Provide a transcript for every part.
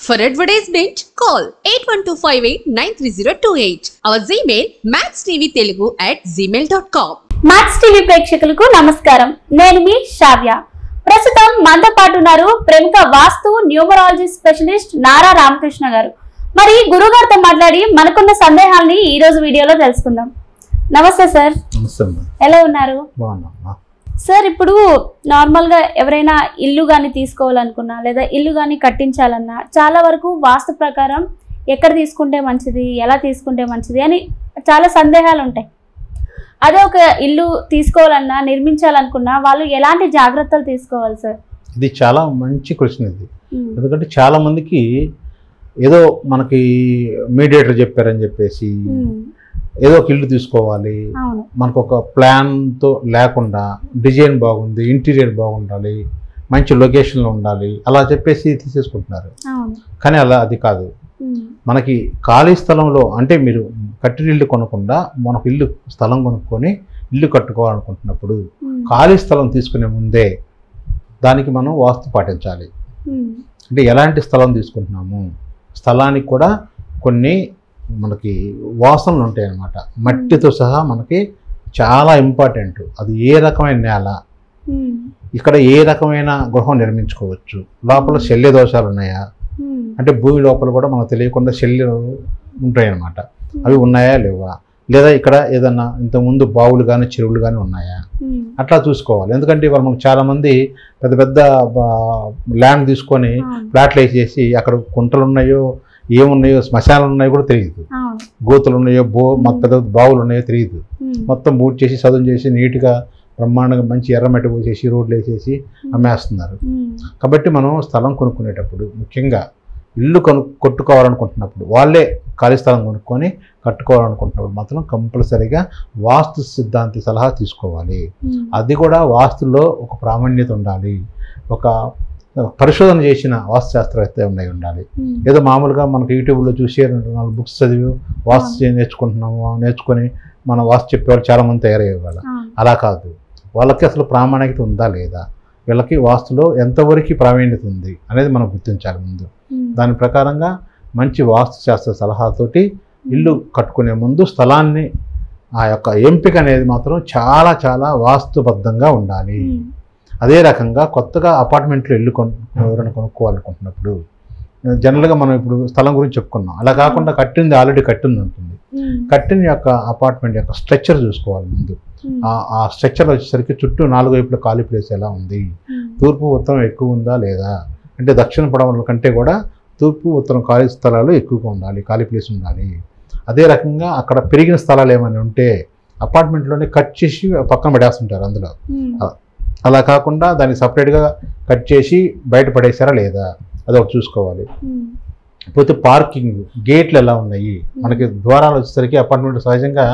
For advertisement, call 8125893028. Our Gmail maxtvtelugu@gmail.com. Max TV ప్రేక్షకులకు నమస్కారం. నేను మీ శ్రావ్య. ప్రస్తుతం మనతో పాటు ఉన్నారు ప్రముఖ వాస్తు న్యూమరాలజీ స్పెషలిస్ట్ నారా రామకృష్ణ గారు. మరి గురుగారితో మాట్లాడి మనకున్న సందేహాలని ఈ రోజు వీడియోలో తెలుసుకుందాం. నమస్తే సార్. ఎలా ఉన్నారు సార్? ఇప్పుడు నార్మల్ గా ఎవరైనా ఇల్లు గాని తీసుకోవాలనుకున్నా లేదా ఇల్లు గాని కట్టించాలన్నా చాలా వరకు వాస్తు ప్రకారం ఎక్కడ తీసుకుంటే మంచిది, ఎలా తీసుకుంటే మంచిది అని చాలా సందేహాలు ఉంటాయి. అదే ఒక ఇల్లు తీసుకోవాలన్నా నిర్మించాలనుకున్నా వాళ్ళు ఎలాంటి జాగ్రత్తలు తీసుకోవాలి సార్? ఇది చాలా మంచి క్వశ్చన్ ఇది. ఎందుకంటే చాలా మందికి ఏదో మనకి మీడియేటర్ చెప్పారని చెప్పేసి ఏదో ఒక ఇల్లు తీసుకోవాలి, మనకు ఒక ప్లాన్తో లేకుండా డిజైన్ బాగుంది, ఇంటీరియర్ బాగుండాలి, మంచి లొకేషన్లో ఉండాలి అలా చెప్పేసి తీసేసుకుంటున్నారు. కానీ అది కాదు. మనకి ఖాళీ స్థలంలో అంటే మీరు కట్టిన ఇల్లు కొనకుండా మనకు ఇల్లు స్థలం కొనుక్కొని ఇల్లు కట్టుకోవాలనుకుంటున్నప్పుడు ఖాళీ స్థలం తీసుకునే ముందే దానికి మనం వాస్తు పాటించాలి. అంటే ఎలాంటి స్థలం తీసుకుంటున్నాము, స్థలానికి కూడా కొన్ని మనకి వాసనలు ఉంటాయి అన్నమాట. మట్టితో సహా మనకి చాలా ఇంపార్టెంట్. అది ఏ రకమైన నేల, ఇక్కడ ఏ రకమైన గృహం నిర్మించుకోవచ్చు, లోపల శల్య దోషాలు ఉన్నాయా, అంటే భూమి లోపల కూడా మనకు తెలియకుండా శల్యం ఉంటాయి అన్నమాట. అవి ఉన్నాయా లేవా, లేదా ఇక్కడ ఏదన్నా ఇంతకుముందు బావులు కానీ చెరువులు కానీ ఉన్నాయా అట్లా చూసుకోవాలి. ఎందుకంటే ఇవాళ మనకు చాలామంది పెద్ద పెద్ద ల్యాండ్ తీసుకొని ఫ్లాట్లు వేసేసి అక్కడ కుంటలు ఉన్నాయో ఏమున్నాయో శ్మశానాలు ఉన్నాయో కూడా తెలియదు, గోతులు ఉన్నాయో పెద్ద బావులు ఉన్నాయో తెలియదు. మొత్తం బూట్ చేసి చదువు చేసి నీట్గా బ్రహ్మాండంగా మంచి ఎర్రమట్టి పోసేసి రోడ్లు వేసేసి అమ్మేస్తున్నారు. కాబట్టి మనం స్థలం కొనుక్కునేటప్పుడు ముఖ్యంగా ఇల్లు కొట్టుకోవాలనుకుంటున్నప్పుడు వాళ్ళే ఖాళీ స్థలం కొనుక్కొని కట్టుకోవాలనుకుంటున్నప్పుడు మాత్రం కంపల్సరీగా వాస్తు సిద్ధాంతి సలహా తీసుకోవాలి. అది కూడా వాస్తులో ఒక ప్రామాణ్యత ఉండాలి, ఒక పరిశోధన చేసిన వాస్తుశాస్త్రవేత్త ఉండాలి. ఏదో మామూలుగా మనకు యూట్యూబ్లో చూసి 4 బుక్స్ చదివి వాస్తు నేర్చుకొని మన వాస్తు చెప్పేవాళ్ళు చాలామంది తయారయ్యేవాళ్ళు. అలా కాదు, వాళ్ళకి అసలు ప్రామాణికత ఉందా లేదా, వీళ్ళకి వాస్తులో ఎంతవరకు ప్రావీణ్యత ఉంది అనేది మనం గుర్తించాలి ముందు. దాని ప్రకారంగా మంచి వాస్తు శాస్త్ర సలహాతోటి ఇల్లు కట్టుకునే ముందు స్థలాన్ని ఆ యొక్క ఎంపిక అనేది మాత్రం చాలా చాలా వాస్తుబద్ధంగా ఉండాలి. అదే రకంగా కొత్తగా అపార్ట్మెంట్లో ఇల్లు ఎవరైనా కొనుక్కోవాలనుకుంటున్నప్పుడు జనరల్గా మనం ఇప్పుడు స్థలం గురించి చెప్పుకున్నాం. అలా కాకుండా కట్టింది ఆల్రెడీ కట్టింది ఉంటుంది. కట్టిన యొక్క అపార్ట్మెంట్ యొక్క స్ట్రక్చర్ చూసుకోవాలి ముందు. ఆ స్ట్రక్చర్ వచ్చేసరికి చుట్టూ 4 వైపుల ఖాళీ ప్లేస్ ఎలా ఉంది, తూర్పు ఉత్తరం ఎక్కువ ఉందా లేదా, అంటే దక్షిణ పడమల కంటే కూడా తూర్పు ఉత్తరం ఖాళీ స్థలాలు ఎక్కువగా ఉండాలి, ఖాళీ ప్లేస్ ఉండాలి. అదే రకంగా అక్కడ పెరిగిన స్థలాలు ఏమైనా ఉంటే అపార్ట్మెంట్లోనే కట్ చేసి పక్కన పడేస్తుంటారు అందులో. అలా కాకుండా దాన్ని సపరేట్గా కట్ చేసి బయట పడేసారా లేదా అదొకటి చూసుకోవాలి. పోతే పార్కింగ్ గేట్లు ఎలా ఉన్నాయి, మనకి ద్వారాలు వచ్చేసరికి అపార్ట్మెంట్ సహజంగా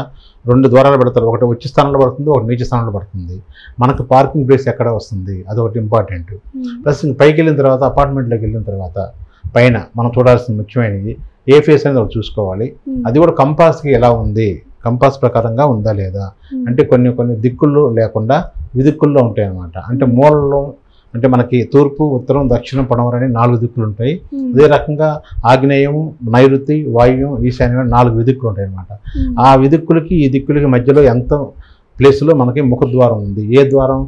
2 ద్వారాలు పెడతారు, ఒకటి వచ్చే స్థానంలో పడుతుంది, ఒకటి నీచ స్థానంలో పడుతుంది. మనకు పార్కింగ్ ప్లేస్ ఎక్కడ వస్తుంది అదొకటి ఇంపార్టెంట్. ప్లస్ పైకి వెళ్ళిన తర్వాత అపార్ట్మెంట్లోకి వెళ్ళిన తర్వాత పైన మనం చూడాల్సిన ముఖ్యమైనది ఏ ఫేస్ అనేది ఒకటి చూసుకోవాలి. అది కూడా కంపాస్కి ఎలా ఉంది, కంపాస్ ప్రకారంగా ఉందా లేదా, అంటే కొన్ని దిక్కుల్లో లేకుండా విదిక్కుల్లో ఉంటాయి అన్నమాట. అంటే మూలలో అంటే మనకి తూర్పు ఉత్తరం దక్షిణం పడమర అని 4 దిక్కులు ఉంటాయి. అదే రకంగా ఆగ్నేయం నైరుతి వాయువ్యం ఈశాన్యం 4 విదిక్కులు ఉంటాయి అన్నమాట. ఆ విదిక్కులకి ఈ దిక్కులకి మధ్యలో ఎంత ప్లేస్లో మనకి ముఖద్వారం ఉంది, ఏ ద్వారం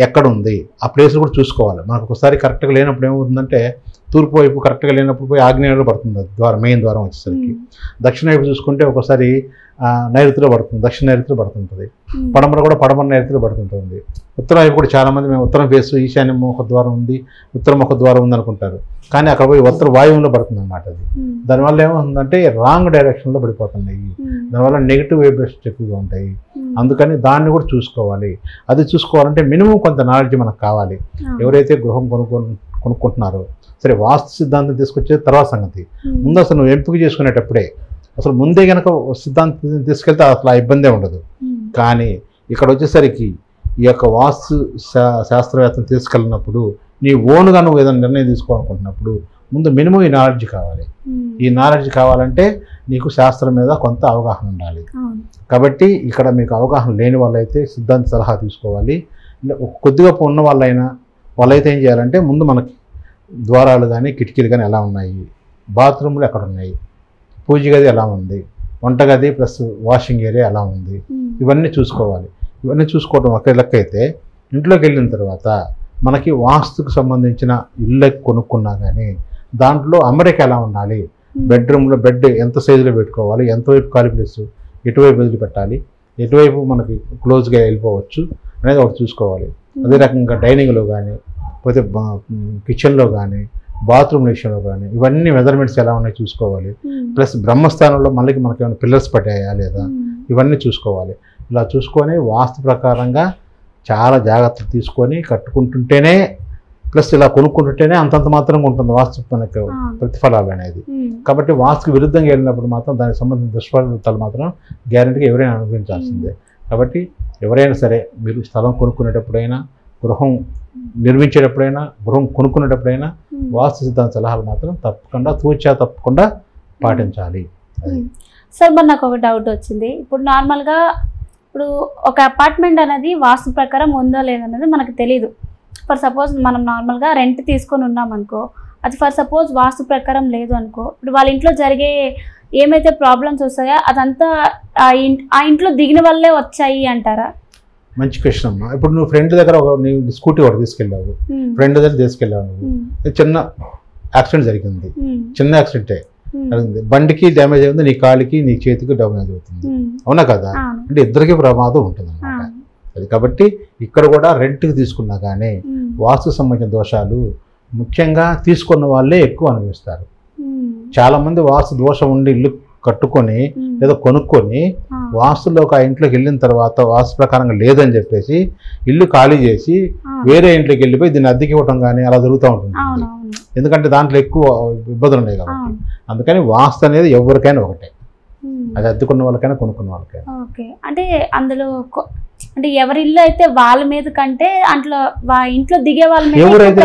ఎక్కడ ఉంది ఆ ప్లేస్ కూడా చూసుకోవాలి. మనకు ఒకసారి కరెక్ట్గా లేనప్పుడు ఏమవుతుందంటే తూర్పు వైపు కరెక్ట్గా లేనప్పుడు పోయి ఆగ్నేయంలో పడుతుంది ద్వారం, మెయిన్ ద్వారం వచ్చేసరికి. దక్షిణ వైపు చూసుకుంటే ఒకసారి నైరుతిలో పడుతుంది, దక్షిణ నైరుతిలో పడుతుంటుంది, పడమర కూడా పడమర నైరుతిలో పడుతుంటుంది. ఉత్తరం వైపు కూడా చాలామంది మేము ఉత్తరం ఫేస్ ఈశాన్యం ముఖ ద్వారం ఉంది, ఉత్తర ముఖ ద్వారం ఉంది అనుకుంటారు. కానీ అక్కడ పోయి ఉత్తర వాయువులో పడుతుంది అన్నమాట. అది దానివల్ల ఏమవుతుందంటే రాంగ్ డైరెక్షన్లో పడిపోతున్నాయి, దానివల్ల నెగిటివ్ వైబ్రేషన్స్ ఎక్కువగా ఉంటాయి. అందుకని దాన్ని కూడా చూసుకోవాలి. అది చూసుకోవాలంటే మినిమం కొంత నాలెడ్జ్ మనకు కావాలి. ఎవరైతే గృహం కొనుక్కుంటున్నారో సరే వాస్తు సిద్ధాంతం తీసుకొచ్చే తర్వాత సంగతి. ముందు అసలు నువ్వు ఎంపిక చేసుకునేటప్పుడే అసలు ముందే కనుక సిద్ధాంతం తీసుకెళ్తే అసలు ఆ ఇబ్బందే ఉండదు. కానీ ఇక్కడ వచ్చేసరికి ఈ యొక్క వాస్తు శాస్త్రవేత్తను తీసుకెళ్ళినప్పుడు నీ ఓన్గా నువ్వు ఏదైనా నిర్ణయం తీసుకోవాలనుకుంటున్నప్పుడు ముందు మినిమం ఈ నాలెడ్జ్ కావాలి. ఈ నాలెడ్జ్ కావాలంటే నీకు శాస్త్రం మీద కొంత అవగాహన ఉండాలి. కాబట్టి ఇక్కడ మీకు అవగాహన లేని వాళ్ళైతే సిద్ధాంత సలహా తీసుకోవాలి. కొద్దిగా ఉన్న వాళ్ళైతే ఏం చేయాలంటే ముందు మనకి ద్వారాలు కానీ కిటికీలు కానీ ఎలా ఉన్నాయి, బాత్రూమ్లు ఎక్కడ ఉన్నాయి, పూజ గది ఎలా ఉంది, వంటగది ప్లస్ వాషింగ్ ఏరియా ఎలా ఉంది, ఇవన్నీ చూసుకోవాలి. ఇవన్నీ చూసుకోవడం ఒక లెక్క అయితే, ఇంట్లోకి వెళ్ళిన తర్వాత మనకి వాస్తుకు సంబంధించిన ఇల్లు కొనుక్కున్నా కానీ దాంట్లో అమరిక ఎలా ఉండాలి, బెడ్రూమ్లో బెడ్ ఎంత సైజులో పెట్టుకోవాలి, ఎంతవైపు ఖాళీ ప్లేస్ ఎటువైపు వదిలి పెట్టాలి, ఎటువైపు మనకి క్లోజ్గా వెళ్ళిపోవచ్చు అనేది ఒకటి చూసుకోవాలి. అదే రకంగా డైనింగ్లో కానీ పోతే కిచెన్లో కానీ బాత్రూమ్ విషయంలో కానీ ఇవన్నీ మెజర్మెంట్స్ ఎలా ఉన్నాయో చూసుకోవాలి. ప్లస్ బ్రహ్మస్థానంలో మళ్ళీ మనకి ఏమైనా పిల్లర్స్ పట్టాయా లేదా ఇవన్నీ చూసుకోవాలి. ఇలా చూసుకొని వాస్తు ప్రకారంగా చాలా జాగ్రత్తలు తీసుకొని కట్టుకుంటుంటేనే, ప్లస్ ఇలా కొనుక్కుంటుంటేనే అంతంత మాత్రంగా ఉంటుంది వాస్తు మనకు ప్రతిఫలాలు అనేది. కాబట్టి వాస్తుకు విరుద్ధంగా వెళ్ళినప్పుడు మాత్రం దానికి సంబంధించిన దుష్ఫలితాలు మాత్రం గ్యారెంటీగా ఎవరైనా అనుభవించాల్సిందే. కాబట్టి ఎవరైనా సరే మీరు స్థలం కొనుక్కునేటప్పుడైనా, గృహం నిర్మించేటప్పుడైనా, గృహం కొనుక్కునేటప్పుడైనా వాస్తు సిద్ధాంత సలహాలు మాత్రం తప్పకుండా పాటించాలి. సార్ మరి నాకు ఒక డౌట్ వచ్చింది. ఇప్పుడు నార్మల్గా ఇప్పుడు ఒక అపార్ట్మెంట్ అనేది వాస్తు ప్రకారం ఉందో లేదన్నది మనకు తెలియదు. ఫర్ సపోజ్ మనం నార్మల్గా రెంట్ తీసుకొని ఉన్నాం అనుకో, అది ఫర్ సపోజ్ వాస్తు ప్రకారం లేదు అనుకో, ఇప్పుడు వాళ్ళ ఇంట్లో జరిగే ఏమైతే ప్రాబ్లమ్స్ వస్తాయో అదంతా ఆ ఇంట్లో దిగిన వల్లే వచ్చాయి అంటారా? మంచి క్వశ్చన్ అమ్మా. ఇప్పుడు నువ్వు ఫ్రెండ్ దగ్గర నీ స్కూటీ ఒకటి తీసుకెళ్ళావు, ఫ్రెండ్ దగ్గర తీసుకెళ్ళావు, నువ్వు చిన్న యాక్సిడెంట్ జరిగింది, చిన్న యాక్సిడెంటే జరిగింది, బండికి డ్యామేజ్ అయింది, నీ కాలికి నీ చేతికి డ్యామేజ్ అవుతుంది, అవునా కదా? అంటే ఇద్దరికి ప్రమాదం ఉంటుంది అన్నమాట. అది కాబట్టి ఇక్కడ కూడా రెంట్కి తీసుకున్నా కానీ వాస్తు సంబంధించిన దోషాలు ముఖ్యంగా తీసుకున్న వాళ్ళే ఎక్కువ అనుభవిస్తారు. చాలా మంది వాస్తు దోషం ఉండి ఇల్లు కట్టుకొని లేదా కొనుక్కొని వాస్తులోకి ఆ ఇంట్లోకి వెళ్ళిన తర్వాత వాస్తు ప్రకారంగా లేదని చెప్పేసి ఇల్లు ఖాళీ చేసి వేరే ఇంట్లోకి వెళ్ళిపోయి దీన్ని అద్దెకి ఇవ్వటం కానీ అలా జరుగుతూ ఉంటుంది. ఎందుకంటే దాంట్లో ఎక్కువ ఇబ్బందులు ఉన్నాయి కాబట్టి. అందుకని వాస్తు అనేది ఎవరికైనా ఒకటే, అది అద్దెకున్న వాళ్ళకైనా కొనుక్కున్న వాళ్ళకైనా. ఓకే, అంటే అందులో అంటే ఎవరి ఇల్లు అయితే వాళ్ళ మీద కంటే అంట్లో ఇంట్లో దిగే వాళ్ళ మీద ఎవరైతే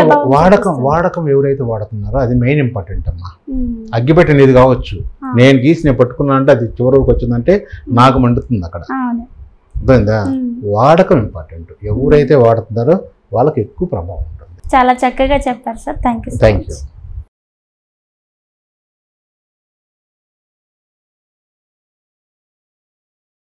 వాడకం ఎవరైతే వాడుతున్నారో అది మెయిన్ ఇంపార్టెంట్ అమ్మా. అగ్గిపెట్టి నీది కావచ్చు, నేను గీసి నేను పట్టుకున్నా అంటే అది చివరికి వచ్చిందంటే నాకు మండుతుంది అక్కడ. అర్థమైందా? వాడకం ఇంపార్టెంట్. ఎవరైతే వాడుతున్నారో వాళ్ళకి ఎక్కువ ప్రభావం ఉంటుంది. చాలా చక్కగా చెప్పారు సార్. Thank you.